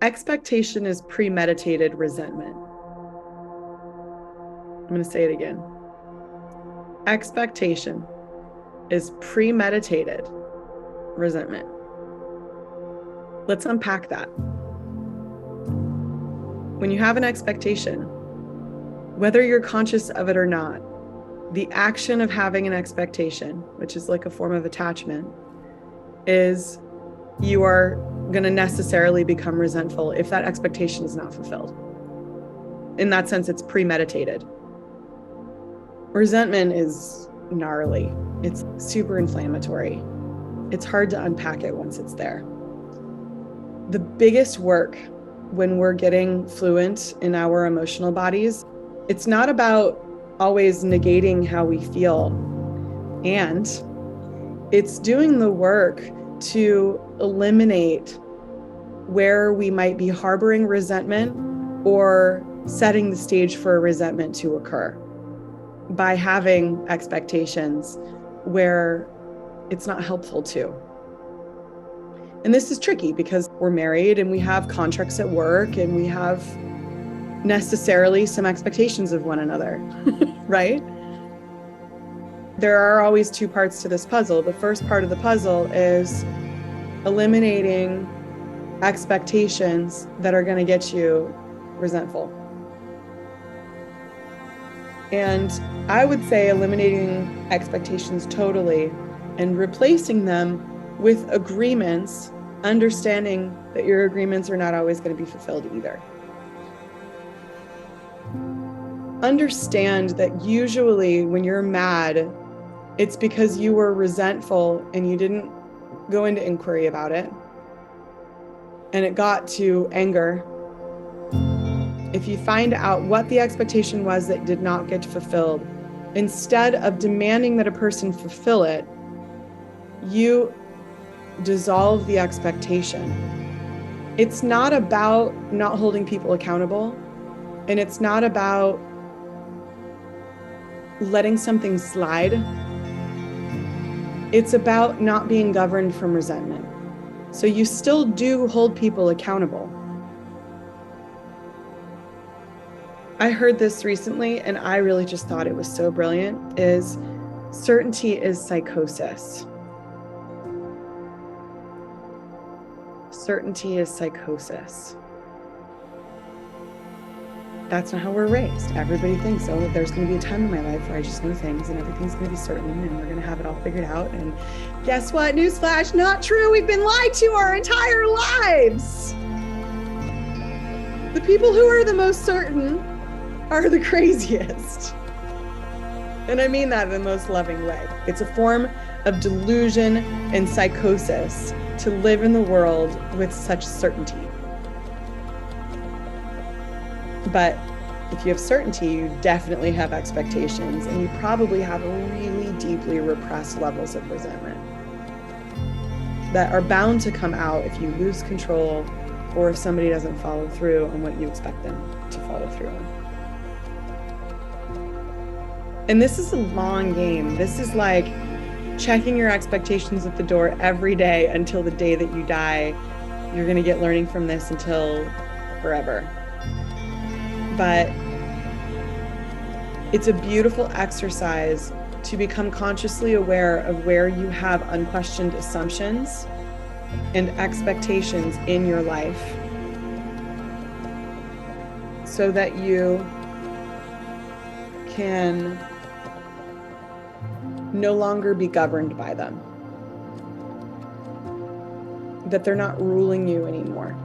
Expectation is premeditated resentment. I'm going to say it again. Expectation is premeditated resentment. Let's unpack that. When you have an expectation, whether you're conscious of it or not, the action of having an expectation, which is like a form of attachment, is you are going to necessarily become resentful if that expectation is not fulfilled. In that sense, it's premeditated. Resentment is gnarly. It's super inflammatory. It's hard to unpack it once it's there. The biggest work when we're getting fluent in our emotional bodies, it's not about always negating how we feel, and it's doing the work to eliminate where we might be harboring resentment or setting the stage for a resentment to occur by having expectations where it's not helpful to. And this is tricky because we're married and we have contracts at work and we have necessarily some expectations of one another, right? There are always two parts to this puzzle. The first part of the puzzle is eliminating expectations that are going to get you resentful. And I would say eliminating expectations totally and replacing them with agreements, understanding that your agreements are not always going to be fulfilled either. Understand that usually when you're mad, it's because you were resentful and you didn't go into inquiry about it. And it got to anger. If you find out what the expectation was that did not get fulfilled, instead of demanding that a person fulfill it, you dissolve the expectation. It's not about not holding people accountable, and it's not about letting something slide. It's about not being governed from resentment. So you still do hold people accountable. I heard this recently and I really just thought it was so brilliant, is certainty is psychosis. Certainty is psychosis. That's not how we're raised. Everybody thinks, oh, there's going to be a time in my life where I just know things and everything's going to be certain and we're going to have it all figured out. And guess what? Newsflash, not true. We've been lied to our entire lives. The people who are the most certain are the craziest. And I mean that in the most loving way. It's a form of delusion and psychosis to live in the world with such certainty. But if you have certainty, you definitely have expectations, and you probably have really deeply repressed levels of resentment that are bound to come out if you lose control or if somebody doesn't follow through on what you expect them to follow through on. And this is a long game. This is like checking your expectations at the door every day until the day that you die. You're going to get learning from this until forever. But it's a beautiful exercise to become consciously aware of where you have unquestioned assumptions and expectations in your life so that you can no longer be governed by them, that they're not ruling you anymore.